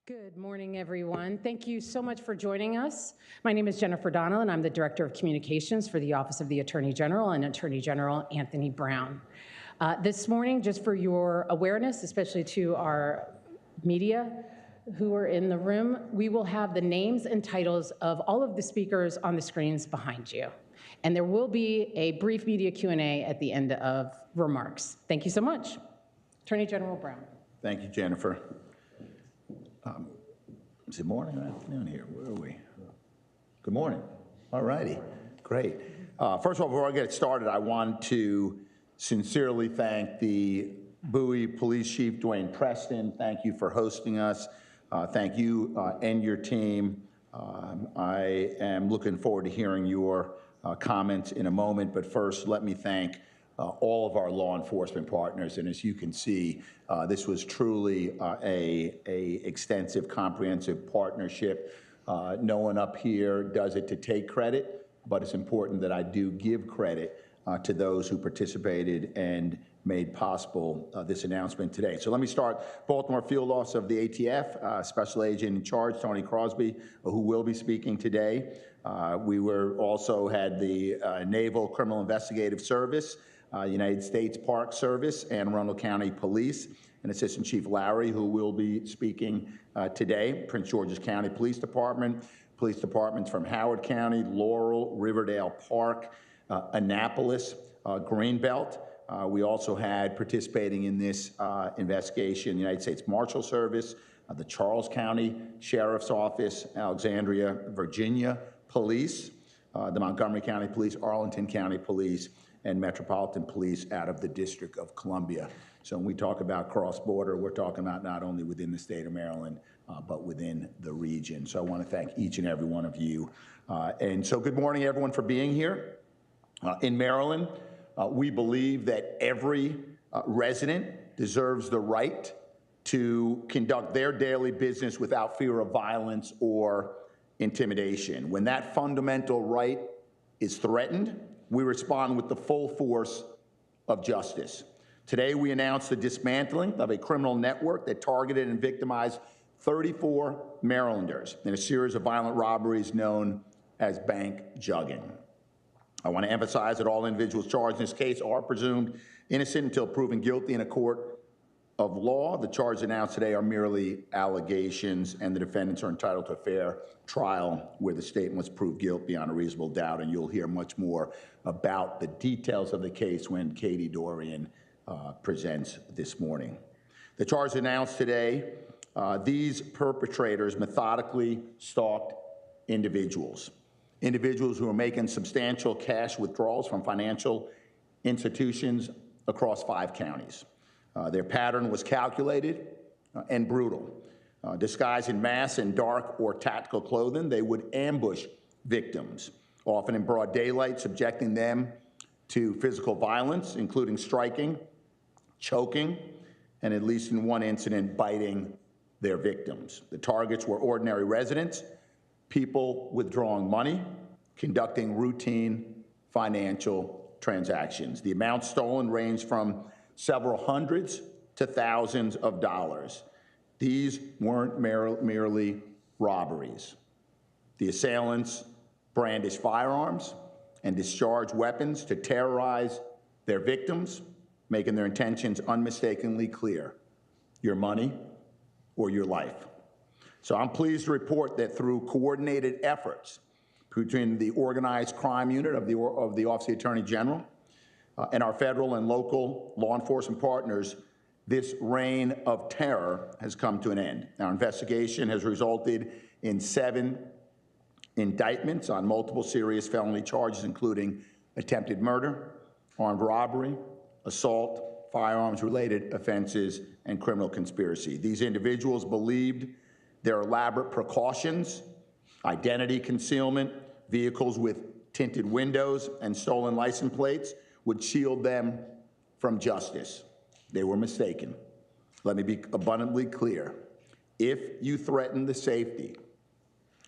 Good morning, everyone. Thank you so much for joining us. My name is Jennifer Donnell, and I'm the Director of Communications for the Office of the Attorney General and Attorney General Anthony Brown. This morning, just for your awareness, especially to our media who are in the room, we will have the names and titles of all of the speakers on the screens behind you. And there will be a brief media Q&A at the end of remarks. Thank you so much. Attorney General Brown. Thank you, Jennifer. Is it morning or afternoon here? Where are we? Good morning. All righty. Great. First of all, before I get started, I want to sincerely thank the Bowie Police Chief, Dwayne Preston. Thank you for hosting us. Thank you and your team. I am looking forward to hearing your comments in a moment, but first, let me thank all of our law enforcement partners. And as you can see, this was truly a extensive, comprehensive partnership. No one up here does it to take credit, but it's important that I do give credit to those who participated and made possible this announcement today. So let me start. Baltimore Field Officer of the ATF, Special Agent in Charge, Tony Crosby, who will be speaking today. We also had the Naval Criminal Investigative Service, United States Park Service, and Arundel County Police, and Assistant Chief Larry, who will be speaking today. Prince George's County Police Department, police departments from Howard County, Laurel, Riverdale Park, Annapolis, Greenbelt. We also had participating in this investigation, the United States Marshal Service, the Charles County Sheriff's Office, Alexandria, Virginia Police, the Montgomery County Police, Arlington County Police, and Metropolitan Police out of the District of Columbia. So when we talk about cross-border, we're talking about not only within the state of Maryland, but within the region. So I want to thank each and every one of you. And so good morning, everyone, for being here. In Maryland, we believe that every resident deserves the right to conduct their daily business without fear of violence or intimidation. When that fundamental right is threatened, we respond with the full force of justice. Today, we announced the dismantling of a criminal network that targeted and victimized 34 Marylanders in a series of violent robberies known as bank jugging. I want to emphasize that all individuals charged in this case are presumed innocent until proven guilty in a court of law. The charges announced today are merely allegations, and the defendants are entitled to a fair trial where the state must prove guilt beyond a reasonable doubt, and you'll hear much more about the details of the case when Katie Dorian presents this morning. The charges announced today, these perpetrators methodically stalked individuals who are making substantial cash withdrawals from financial institutions across 5 counties. Their pattern was calculated and brutal. Disguised in mask and dark or tactical clothing, they would ambush victims, often in broad daylight, subjecting them to physical violence, including striking, choking, and at least in one incident, biting their victims. The targets were ordinary residents, people withdrawing money, conducting routine financial transactions. The amounts stolen ranged from several hundreds to thousands of dollars. These weren't merely robberies. The assailants brandished firearms and discharged weapons to terrorize their victims, making their intentions unmistakably clear: your money or your life. So I'm pleased to report that through coordinated efforts between the Organized Crime Unit of the Office of the Attorney General and our federal and local law enforcement partners, this reign of terror has come to an end. Our investigation has resulted in 7 indictments on multiple serious felony charges, including attempted murder, armed robbery, assault, firearms-related offenses, and criminal conspiracy. These individuals believed their elaborate precautions, identity concealment, vehicles with tinted windows, and stolen license plates would shield them from justice. They were mistaken. Let me be abundantly clear. If you threaten the safety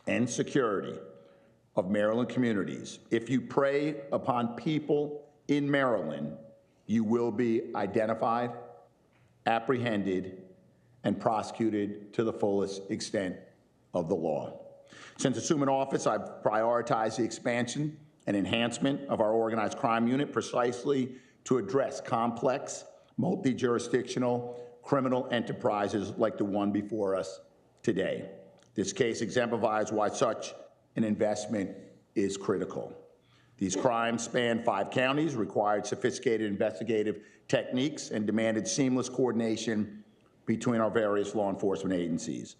and security of Maryland communities, if you prey upon people in Maryland, you will be identified, apprehended, and prosecuted to the fullest extent of the law. Since assuming office, I've prioritized the expansion and enhancement of our organized crime unit precisely to address complex, multi-jurisdictional criminal enterprises like the one before us today. This case exemplifies why such an investment is critical. These crimes spanned 5 counties, required sophisticated investigative techniques, and demanded seamless coordination between our various law enforcement agencies.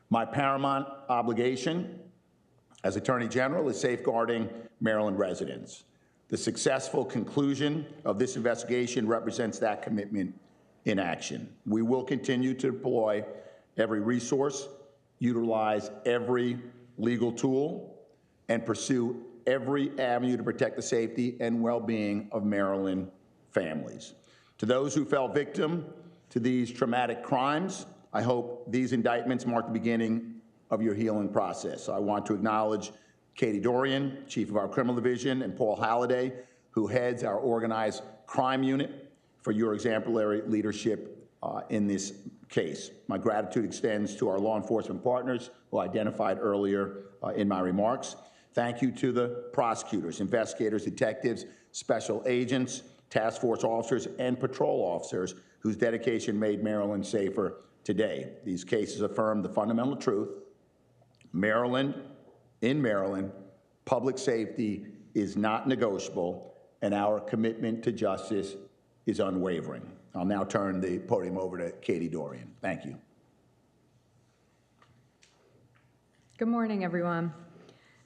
My paramount obligation as Attorney General is safeguarding Maryland residents. The successful conclusion of this investigation represents that commitment in action. We will continue to deploy every resource, utilize every legal tool, and pursue every avenue to protect the safety and well-being of Maryland families. To those who fell victim to these traumatic crimes, I hope these indictments mark the beginning of your healing process. I want to acknowledge Katie Dorian, Chief of our Criminal Division, and Paul Halliday, who heads our organized crime unit, for your exemplary leadership in this case. My gratitude extends to our law enforcement partners who I identified earlier in my remarks. Thank you to the prosecutors, investigators, detectives, special agents, task force officers, and patrol officers whose dedication made Maryland safer today. These cases affirm the fundamental truth: in Maryland, public safety is not negotiable, and our commitment to justice is unwavering. I'll now turn the podium over to Katie Dorian. Thank you. Good morning, everyone.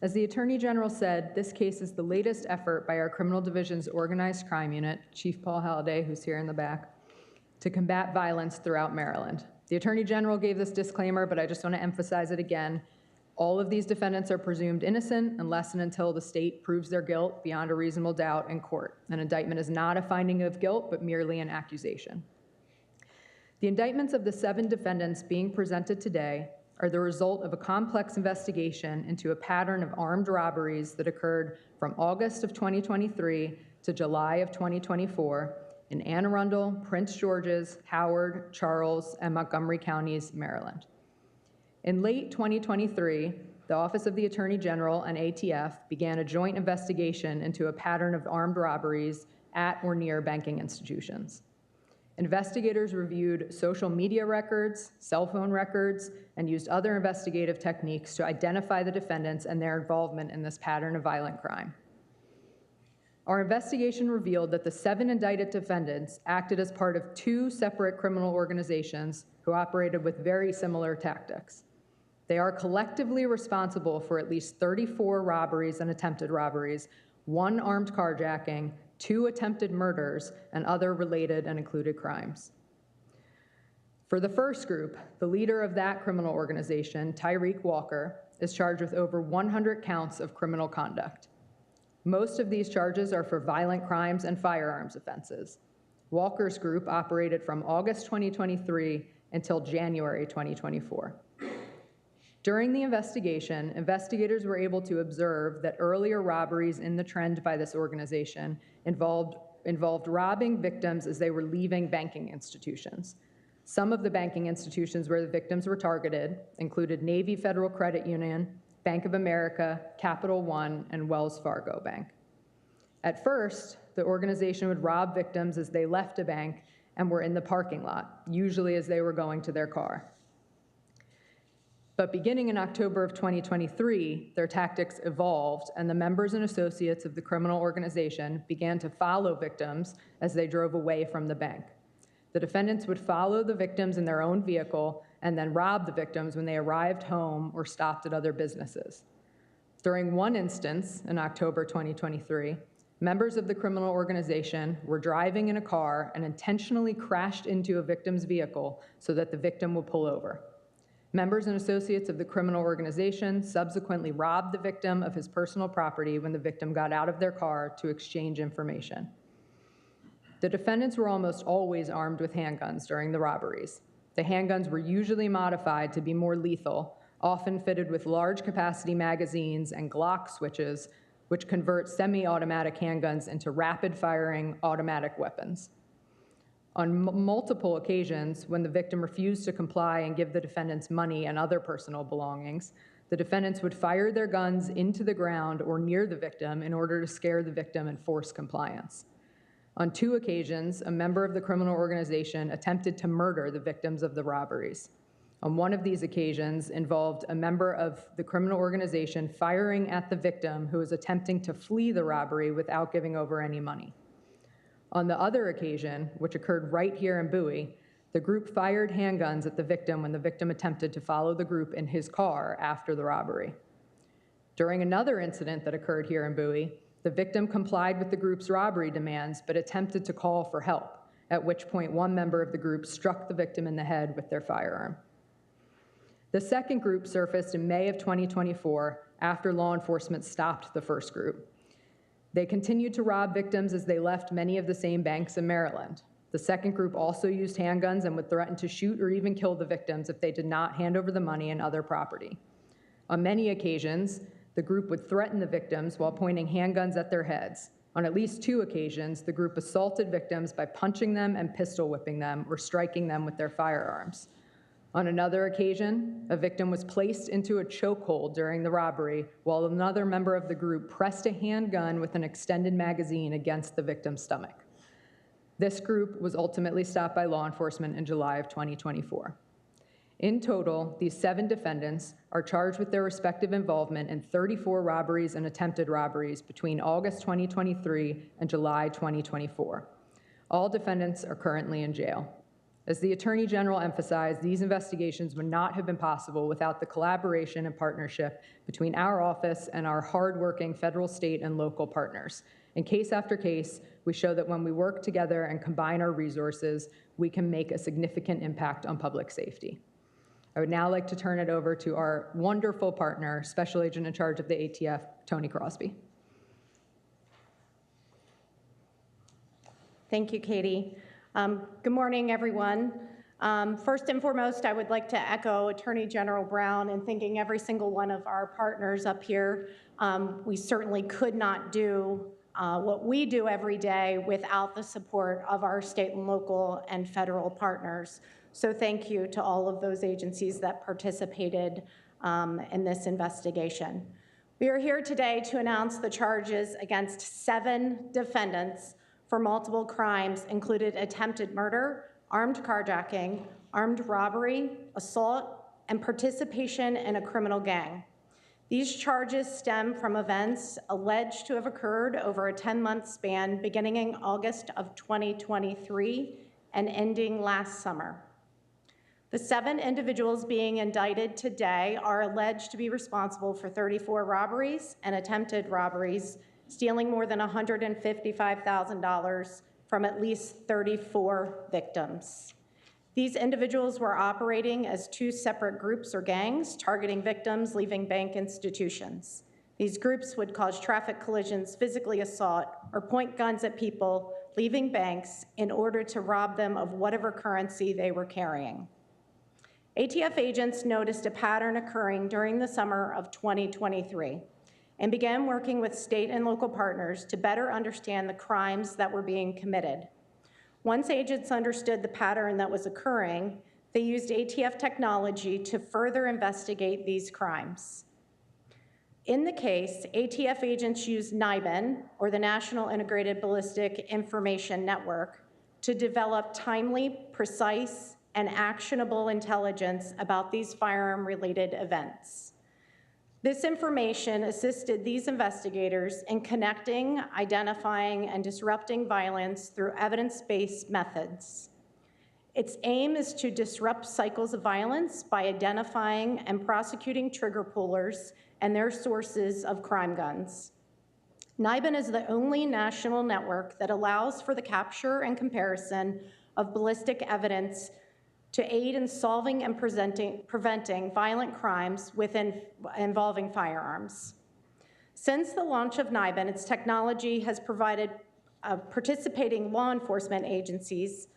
As the Attorney General said, this case is the latest effort by our Criminal Division's Organized Crime Unit, Chief Paul Halliday, who's here in the back, to combat violence throughout Maryland. The Attorney General gave this disclaimer, but I just want to emphasize it again. All of these defendants are presumed innocent unless and until the state proves their guilt beyond a reasonable doubt in court. An indictment is not a finding of guilt, but merely an accusation. The indictments of the 7 defendants being presented today are the result of a complex investigation into a pattern of armed robberies that occurred from August of 2023 to July of 2024 in Anne Arundel, Prince George's, Howard, Charles, and Montgomery counties, Maryland. In late 2023, the Office of the Attorney General and ATF began a joint investigation into a pattern of armed robberies at or near banking institutions. Investigators reviewed social media records, cell phone records, and used other investigative techniques to identify the defendants and their involvement in this pattern of violent crime. Our investigation revealed that the 7 indicted defendants acted as part of 2 separate criminal organizations who operated with very similar tactics. They are collectively responsible for at least 34 robberies and attempted robberies, 1 armed carjacking, 2 attempted murders, and other related and included crimes. For the first group, the leader of that criminal organization, Tyreek Walker, is charged with over 100 counts of criminal conduct. Most of these charges are for violent crimes and firearms offenses. Walker's group operated from August 2023 until January 2024. During the investigation, investigators were able to observe that earlier robberies in the trend by this organization involved robbing victims as they were leaving banking institutions. Some of the banking institutions where the victims were targeted included Navy Federal Credit Union, Bank of America, Capital One, and Wells Fargo Bank. At first, the organization would rob victims as they left a bank and were in the parking lot, usually as they were going to their car. But beginning in October of 2023, their tactics evolved, and the members and associates of the criminal organization began to follow victims as they drove away from the bank. The defendants would follow the victims in their own vehicle and then rob the victims when they arrived home or stopped at other businesses. During one instance, in October 2023, members of the criminal organization were driving in a car and intentionally crashed into a victim's vehicle so that the victim would pull over. Members and associates of the criminal organization subsequently robbed the victim of his personal property when the victim got out of their car to exchange information. The defendants were almost always armed with handguns during the robberies. the handguns were usually modified to be more lethal, often fitted with large capacity magazines and Glock switches, which convert semi-automatic handguns into rapid-firing automatic weapons. On multiple occasions, when the victim refused to comply and give the defendants money and other personal belongings, the defendants would fire their guns into the ground or near the victim in order to scare the victim and force compliance. On 2 occasions, a member of the criminal organization attempted to murder the victims of the robberies. On one of these occasions involved a member of the criminal organization firing at the victim who was attempting to flee the robbery without giving over any money. On the other occasion, which occurred right here in Bowie, the group fired handguns at the victim when the victim attempted to follow the group in his car after the robbery. During another incident that occurred here in Bowie, the victim complied with the group's robbery demands but attempted to call for help, at which point one member of the group struck the victim in the head with their firearm. The second group surfaced in May of 2024 after law enforcement stopped the first group. They continued to rob victims as they left many of the same banks in Maryland. The second group also used handguns and would threaten to shoot or even kill the victims if they did not hand over the money and other property. On many occasions, the group would threaten the victims while pointing handguns at their heads. On at least 2 occasions, the group assaulted victims by punching them and pistol whipping them or striking them with their firearms. On another occasion, a victim was placed into a chokehold during the robbery while another member of the group pressed a handgun with an extended magazine against the victim's stomach. This group was ultimately stopped by law enforcement in July of 2024. In total, these 7 defendants are charged with their respective involvement in 34 robberies and attempted robberies between August 2023 and July 2024. All defendants are currently in jail. As the Attorney General emphasized, these investigations would not have been possible without the collaboration and partnership between our office and our hardworking federal, state, and local partners. In case after case, we show that when we work together and combine our resources, we can make a significant impact on public safety. I would now like to turn it over to our wonderful partner, Special Agent in charge of the ATF, Tony Crosby. Thank you, Katie. Good morning, everyone. First and foremost, I would like to echo Attorney General Brown in thanking every single one of our partners up here. We certainly could not do what we do every day without the support of our state and local and federal partners. So thank you to all of those agencies that participated in this investigation. We are here today to announce the charges against 7 defendants for multiple crimes, included attempted murder, armed carjacking, armed robbery, assault, and participation in a criminal gang. These charges stem from events alleged to have occurred over a 10-month span beginning in August of 2023 and ending last summer. The 7 individuals being indicted today are alleged to be responsible for 34 robberies and attempted robberies, stealing more than $155,000 from at least 34 victims. These individuals were operating as 2 separate groups or gangs, targeting victims leaving bank institutions. These groups would cause traffic collisions, physically assault, or point guns at people leaving banks in order to rob them of whatever currency they were carrying. ATF agents noticed a pattern occurring during the summer of 2023 and began working with state and local partners to better understand the crimes that were being committed. Once agents understood the pattern that was occurring, they used ATF technology to further investigate these crimes. In the case, ATF agents used NIBIN, or the National Integrated Ballistic Information Network, to develop timely, precise, and actionable intelligence about these firearm-related events. This information assisted these investigators in connecting, identifying, and disrupting violence through evidence-based methods. Its aim is to disrupt cycles of violence by identifying and prosecuting trigger pullers and their sources of crime guns. NIBIN is the only national network that allows for the capture and comparison of ballistic evidence to aid in solving and preventing violent crimes involving firearms. Since the launch of NIBIN, its technology has provided participating law enforcement agencies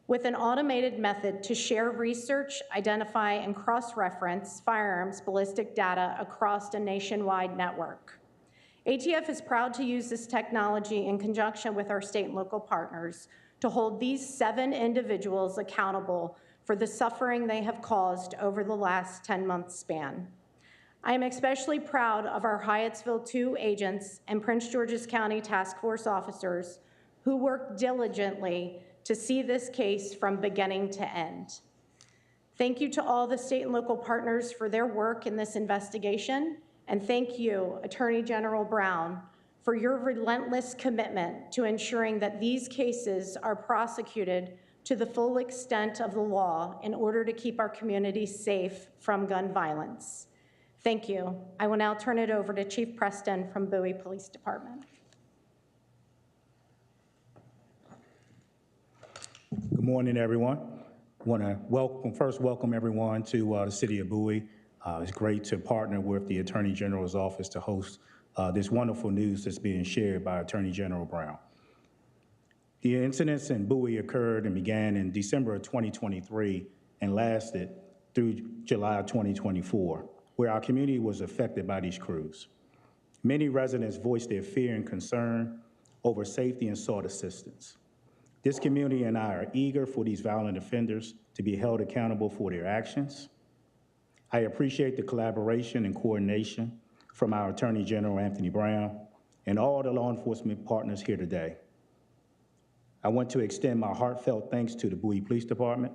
with an automated method to share research, identify, and cross-reference firearms ballistic data across a nationwide network. ATF is proud to use this technology in conjunction with our state and local partners to hold these 7 individuals accountable for the suffering they have caused over the last 10-month span. I am especially proud of our Hyattsville 2 agents and Prince George's County Task Force officers who worked diligently to see this case from beginning to end. Thank you to all the state and local partners for their work in this investigation, and thank you, Attorney General Brown, for your relentless commitment to ensuring that these cases are prosecuted to the full extent of the law in order to keep our communities safe from gun violence. Thank you. I will now turn it over to Chief Preston from Bowie Police Department. Good morning, everyone. I want to first welcome everyone to the city of Bowie. It's great to partner with the Attorney General's office to host this wonderful news that's being shared by Attorney General Brown. The incidents in Bowie occurred and began in December of 2023 and lasted through July of 2024, where our community was affected by these crews. Many residents voiced their fear and concern over safety and sought assistance. This community and I are eager for these violent offenders to be held accountable for their actions. I appreciate the collaboration and coordination from our Attorney General, Anthony Brown, and all the law enforcement partners here today. I want to extend my heartfelt thanks to the Bowie Police Department,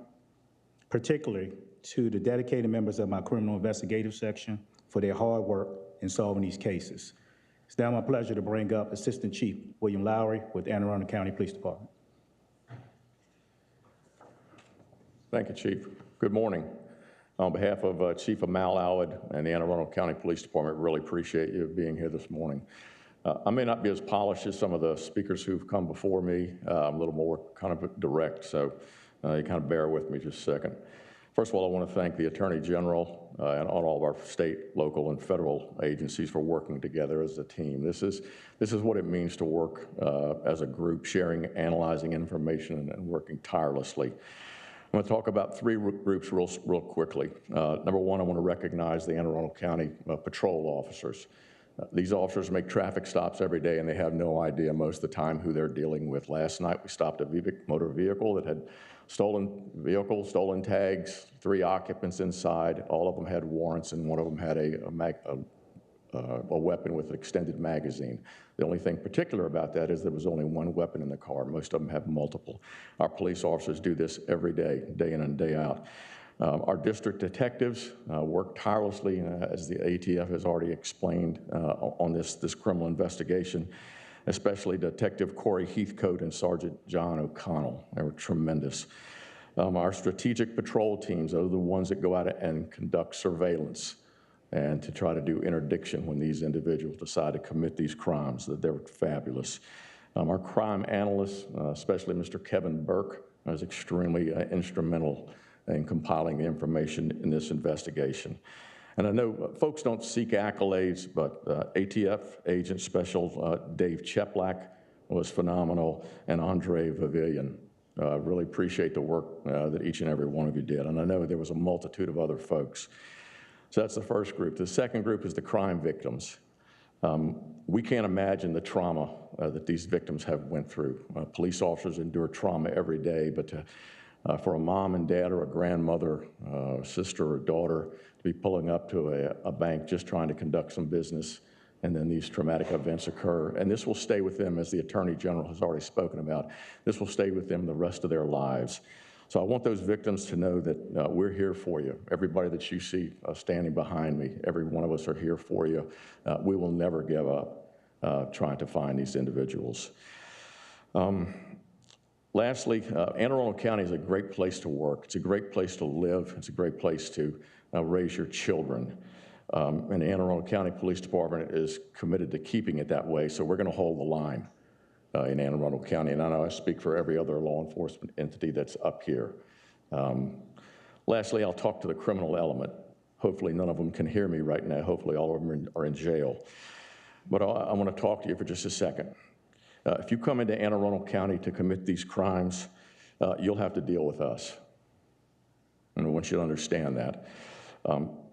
particularly to the dedicated members of my criminal investigative section for their hard work in solving these cases. It's now my pleasure to bring up Assistant Chief William Lowry with Anne Arundel County Police Department. Thank you, Chief. Good morning. On behalf of Chief Amal Alwad and the Anne Arundel County Police Department, really appreciate you being here this morning. I may not be as polished as some of the speakers who've come before me. I'm a little more kind of direct, so you kind of bear with me just a second. First of all, I want to thank the Attorney General and all of our state, local, and federal agencies for working together as a team. This is what it means to work as a group, sharing, analyzing information, and working tirelessly. I'm going to talk about 3 groups real quickly. Number 1, I want to recognize the Anne Arundel County patrol officers. These officers make traffic stops every day, and they have no idea most of the time who they're dealing with. Last night, we stopped a motor vehicle that had stolen tags, 3 occupants inside. All of them had warrants, and one of them had a weapon with an extended magazine. The only thing particular about that is there was only 1 weapon in the car. Most of them have multiple. Our police officers do this every day, day in and day out. Our district detectives work tirelessly, as the ATF has already explained, on this criminal investigation, especially Detective Corey Heathcote and Sergeant John O'Connell. They were tremendous. Our strategic patrol teams are the ones that go out and conduct surveillance and to try to do interdiction when these individuals decide to commit these crimes. That they're fabulous. Our crime analysts, especially Mr. Kevin Burke, is extremely instrumental in compiling the information in this investigation. And I know folks don't seek accolades, but ATF Agent Special Dave Cheplak was phenomenal, and Andre Vavillian. Really appreciate the work that each and every one of you did. And I know there was a multitude of other folks. So that's the first group. The second group is the crime victims. We can't imagine the trauma that these victims have went through. Police officers endure trauma every day, but for a mom and dad or a grandmother, sister or daughter to be pulling up to a bank just trying to conduct some business, and then these traumatic events occur. And this will stay with them, as the Attorney General has already spoken about. This will stay with them the rest of their lives. So I want those victims to know that we're here for you. Everybody that you see standing behind me, every one of us are here for you. We will never give up trying to find these individuals. Lastly, Anne Arundel County is a great place to work. It's a great place to live. It's a great place to raise your children. And the Anne Arundel County Police Department is committed to keeping it that way, so we're going to hold the line in Anne Arundel County. And I know I speak for every other law enforcement entity that's up here. Lastly, I'll talk to the criminal element. Hopefully none of them can hear me right now. Hopefully all of them are in jail. But I want to talk to you for just a second. If you come into Anne Arundel County to commit these crimes, you'll have to deal with us. And I want you to understand that.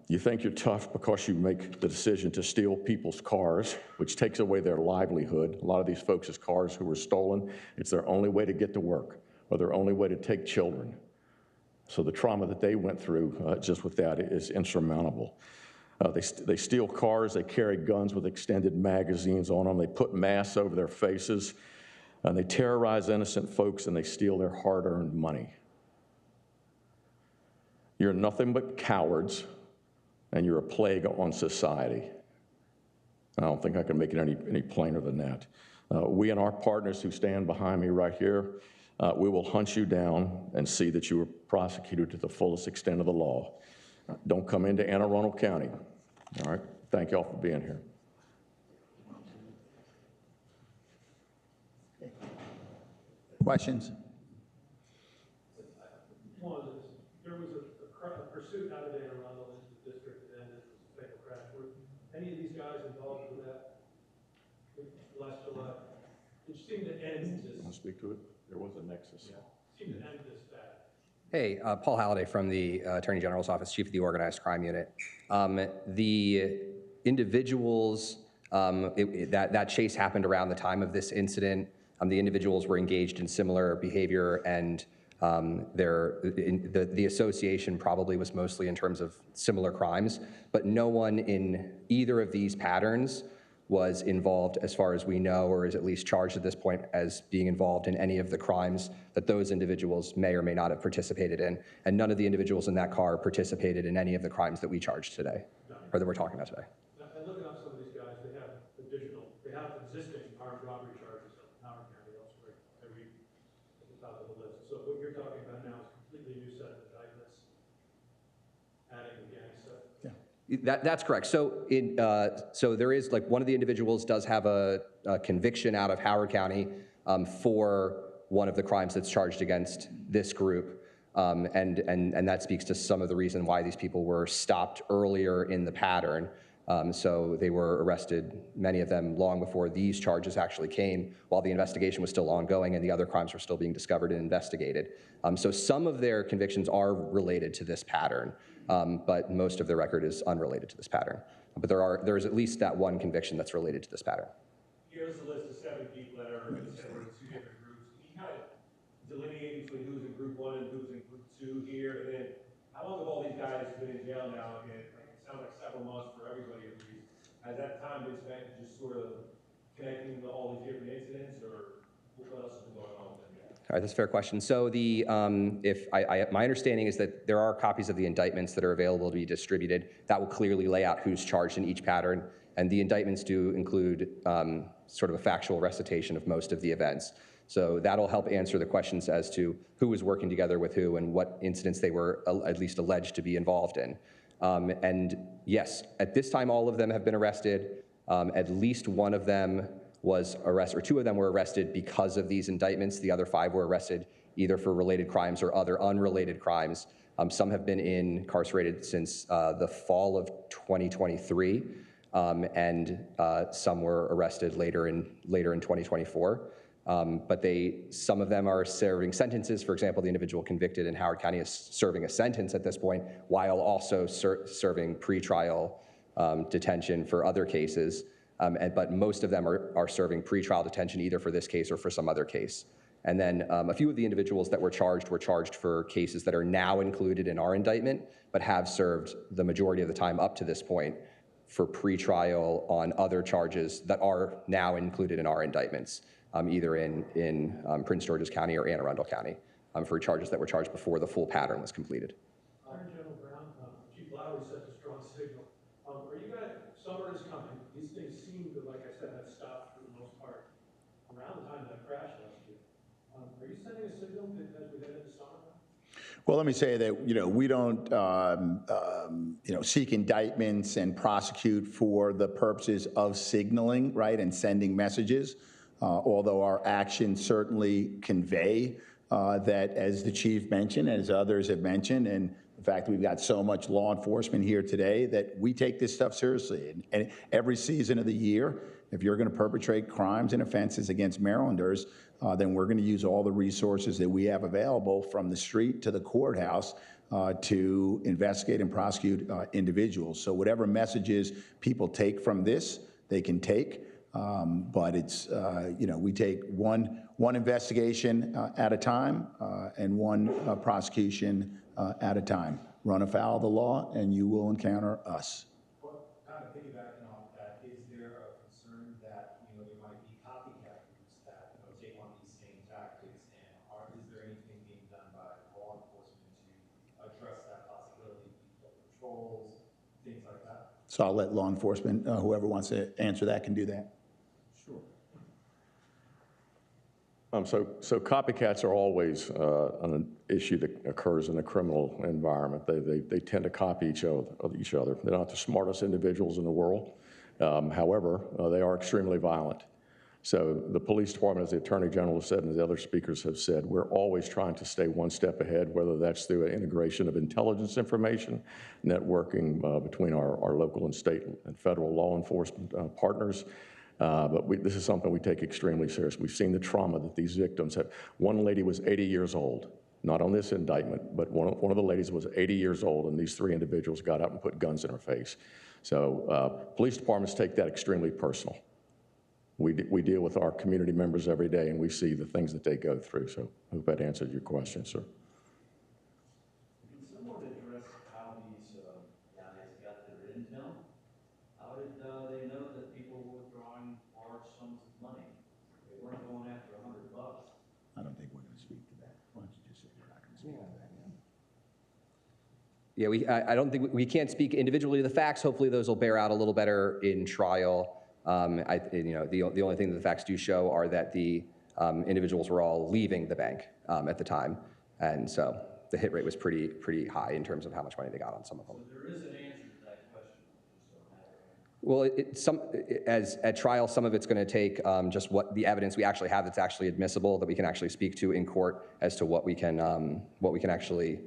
You think you're tough because you make the decision to steal people's cars, which takes away their livelihood. A lot of these folks' cars who were stolen, it's their only way to get to work or their only way to take children. So the trauma that they went through just with that is insurmountable. They steal cars, they carry guns with extended magazines on them, they put masks over their faces, and they terrorize innocent folks, and they steal their hard-earned money. You're nothing but cowards, and you're a plague on society. I don't think I can make it any plainer than that. We and our partners who stand behind me right here, we will hunt you down and see that you are prosecuted to the fullest extent of the law. Don't come into Anne Arundel County. All right? Thank y'all for being here. Questions? One is, there was a pursuit out of Anne Arundel into the district, and it was a fatal crash. Were any of these guys involved with that last July? It seemed to end this. Want to speak to it? There was a nexus. Yeah. Seemed to end this bad. Hey, Paul Halliday from the Attorney General's Office, Chief of the Organized Crime Unit. The individuals, that chase happened around the time of this incident. The individuals were engaged in similar behavior, and the association probably was mostly in terms of similar crimes, but no one in either of these patterns was involved, as far as we know, or is at least charged at this point as being involved in any of the crimes that those individuals may or may not have participated in. And none of the individuals in that car participated in any of the crimes that we charged today, or that we're talking about today. And looking up some of these guys, they have existing armed robbery charges in Howard County elsewhere. Every at the top of the list. So what you're talking about now is a completely new set of indictments, adding the gang stuff. That's correct. So, so there is, like, one of the individuals does have a conviction out of Howard County for one of the crimes that's charged against this group, and that speaks to some of the reason why these people were stopped earlier in the pattern. So they were arrested, many of them, long before these charges actually came, while the investigation was still ongoing and the other crimes were still being discovered and investigated. So some of their convictions are related to this pattern, but most of their record is unrelated to this pattern. But there is at least that one conviction that's related to this pattern. Here's a list of 7 people that are in 2 different groups. Can you kind of delineate between who's in group 1 and who's in group 2 here? And then how long have all these guys been in jail now? Again, it sounds like several months for everybody at least. Has that time been spent just sort of connecting to all these different incidents, or what else has been going on with them? All right, that's a fair question. So my understanding is that there are copies of the indictments that are available to be distributed. That will clearly lay out who's charged in each pattern. And the indictments do include sort of a factual recitation of most of the events. So that'll help answer the questions as to who was working together with who and what incidents they were at least alleged to be involved in. And yes, at this time, all of them have been arrested. At least one of them was arrested, or 2 of them were arrested because of these indictments. The other 5 were arrested either for related crimes or other unrelated crimes. Some have been incarcerated since the fall of 2023, and some were arrested later in 2024. But some of them are serving sentences. For example, the individual convicted in Howard County is serving a sentence at this point, while also serving pretrial detention for other cases. But most of them are serving pretrial detention either for this case or for some other case. And then a few of the individuals that were charged for cases that are now included in our indictment, but have served the majority of the time up to this point for pretrial on other charges that are now included in our indictments, either in Prince George's County or Anne Arundel County, for charges that were charged before the full pattern was completed. Attorney General Brown, Chief Lowry sent a strong signal. Are you guys, summer is coming. These things seem to, like I said, have stopped for the most part around the time of that crash last year. Are you sending a signal as we head into summer now? Well, let me say that, we don't, seek indictments and prosecute for the purposes of signaling, right, and sending messages, although our actions certainly convey that, as the chief mentioned, as others have mentioned, and The fact that we've got so much law enforcement here today that we take this stuff seriously. And every season of the year, if you're going to perpetrate crimes and offenses against Marylanders, then we're going to use all the resources that we have available from the street to the courthouse to investigate and prosecute individuals. So whatever messages people take from this, they can take. But it's, we take one investigation at a time and one prosecution at a time. Run afoul of the law and you will encounter us. Well, kind of piggybacking off that, is there a concern that, there might be copycat groups that, take on these same tactics? And is there anything being done by law enforcement to address that possibility, patrols, things like that? So I'll let law enforcement, whoever wants to answer that can do that. Sure. So copycats are always an issue that occurs in the criminal environment. They tend to copy each other. They're not the smartest individuals in the world. However, they are extremely violent. So the police department, as the Attorney General has said and the other speakers have said, we're always trying to stay one step ahead, whether that's through an integration of intelligence information, networking between our local and state and federal law enforcement partners. But this is something we take extremely serious. We've seen the trauma that these victims have. One lady was 80 years old, not on this indictment, but one of the ladies was 80 years old, and these three individuals got up and put guns in her face. So police departments take that extremely personal. We deal with our community members every day, and we see the things that they go through. So I hope that answered your question, sir. Can someone address how these guys got their intel? How did they know that people were withdrawing large sums of money? They weren't going after $100. I don't think we're going to speak to that. Why don't you just say we're not going to speak to that? Yeah, I don't think we can't speak individually to the facts. Hopefully those will bear out a little better in trial. The only thing that the facts do show are that the individuals were all leaving the bank at the time. And so the hit rate was pretty high in terms of how much money they got on some of them. So there is an answer to that question. Well, at trial, some of it's going to take just what the evidence we actually have that's actually admissible that we can actually speak to in court as to what we can actually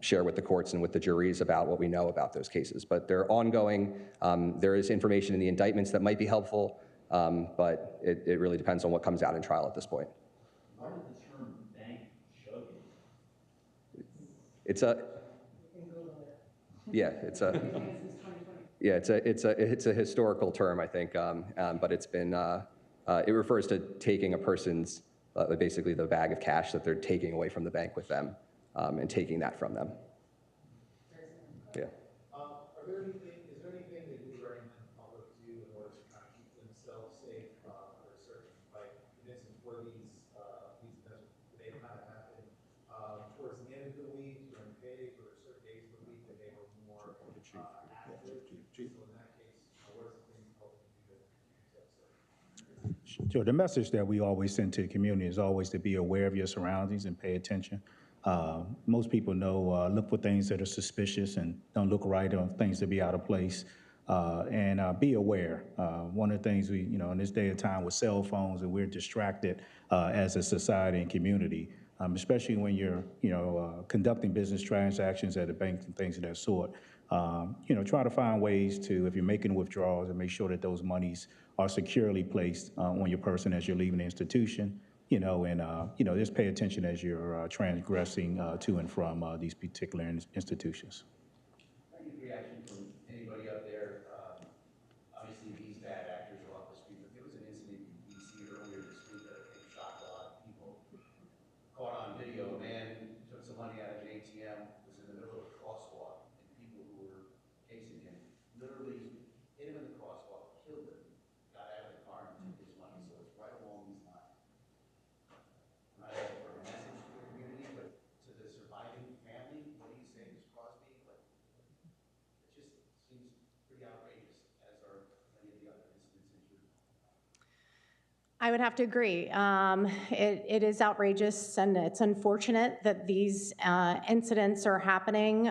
share with the courts and with the juries about what we know about those cases. But they're ongoing. There is information in the indictments that might be helpful, but it really depends on what comes out in trial at this point. Where did the term bank chugging? It's a historical term, I think, but it's been it refers to taking a person's basically the bag of cash that they're taking away from the bank with them. And taking that from them. Yeah. Is there anything that you recommend the public do in order to kind of keep themselves safe under certain, like, instances where these events may kind of happen towards the end of the week, during paydays, or certain days of the week that they were more active? So in that case, what are some things public can do to keep themselves safe? So the message that we always send to the community is always to be aware of your surroundings and pay attention. Most people know, look for things that are suspicious and don't look right, or things to be out of place, and be aware. One of the things we, in this day and time with cell phones, and we're distracted as a society and community, especially when you're, conducting business transactions at a bank and things of that sort. Try to find ways to, if you're making withdrawals, and make sure that those monies are securely placed on your person as you're leaving the institution. Just pay attention as you're transgressing to and from these particular institutions. Any reaction from anybody up there? Obviously, these bad actors are off the street, but there was an incident in D.C. earlier this week that I think shocked a lot of people. Caught on video, a man took some money out of an ATM, was in the middle of a crosswalk, and people who were chasing him literally hit him in the crosswalk, killed him, got out of the car and took his money. So it's right along these lines. I'm not asking for a message to the community, but to the surviving family, what do you say, Ms. Crosby? But it just seems pretty outrageous, as are many of the other incidents in your. I would have to agree. It is outrageous, and it's unfortunate that these incidents are happening.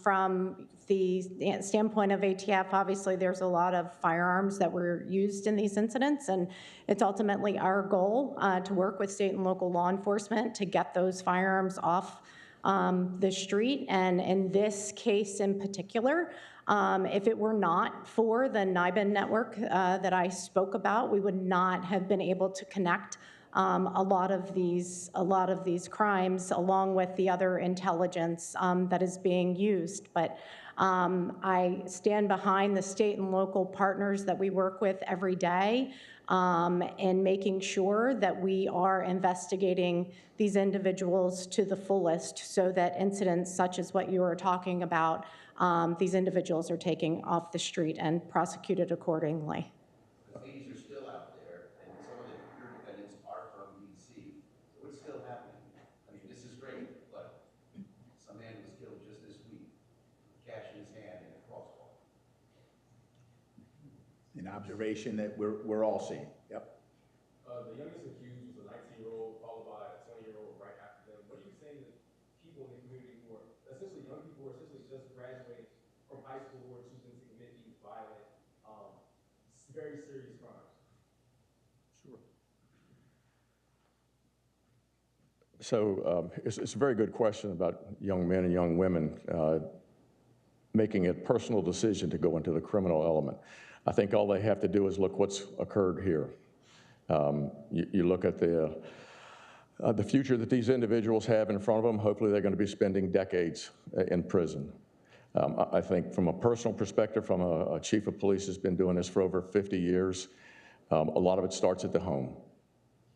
From the standpoint of ATF, obviously there's a lot of firearms that were used in these incidents, and it's ultimately our goal to work with state and local law enforcement to get those firearms off the street. And in this case in particular, if it were not for the NIBIN network that I spoke about, we would not have been able to connect a lot of these crimes, along with the other intelligence that is being used. But I stand behind the state and local partners that we work with every day in making sure that we are investigating these individuals to the fullest, so that incidents such as what you were talking about, these individuals are taken off the street and prosecuted accordingly. These are still out there, and some of your defendants are from DC. So what's still happening? I mean, this is great, but some man was killed just this week, cash in his hand in a crosswalk. An observation that we're all seeing. Yep. The youngest accused was a 19-year-old, followed by a 20-year-old right after them. What are you saying to people in the community who are essentially young people, who are essentially just graduating from high school, who are choosing to commit these violent, very serious crimes? Sure. So it's a very good question about young men and young women making a personal decision to go into the criminal element. I think all they have to do is look what's occurred here. You look at the future that these individuals have in front of them. Hopefully they're going to be spending decades in prison. I think from a personal perspective, from a chief of police who's been doing this for over 50 years, a lot of it starts at the home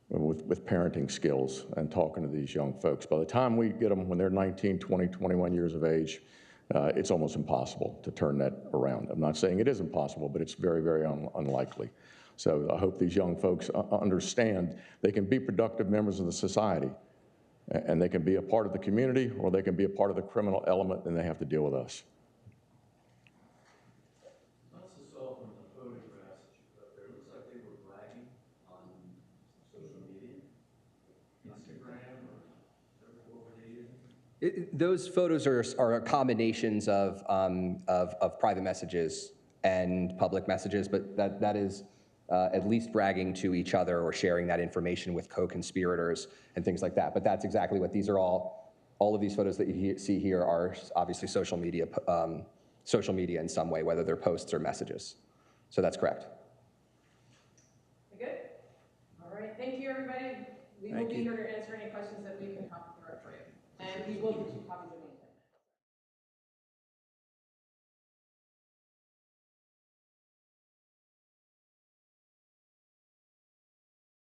with parenting skills and talking to these young folks. By the time we get them when they're 19, 20, 21 years of age, it's almost impossible to turn that around. I'm not saying it is impossible, but it's very, very unlikely. So I hope these young folks understand they can be productive members of the society, and they can be a part of the community, or they can be a part of the criminal element, and they have to deal with us. I also saw from the photographs that you put up there, it looks like they were bragging on social media, Instagram, or what were they using? Those photos are combinations of private messages and public messages, but that is at least bragging to each other or sharing that information with co-conspirators and things like that. But that's exactly what these are all of these photos that you see here are obviously social media in some way, whether they're posts or messages. So that's correct. Good? All right, thank you, everybody. We will be here to answer any questions that we can help for you. And we will get you copies of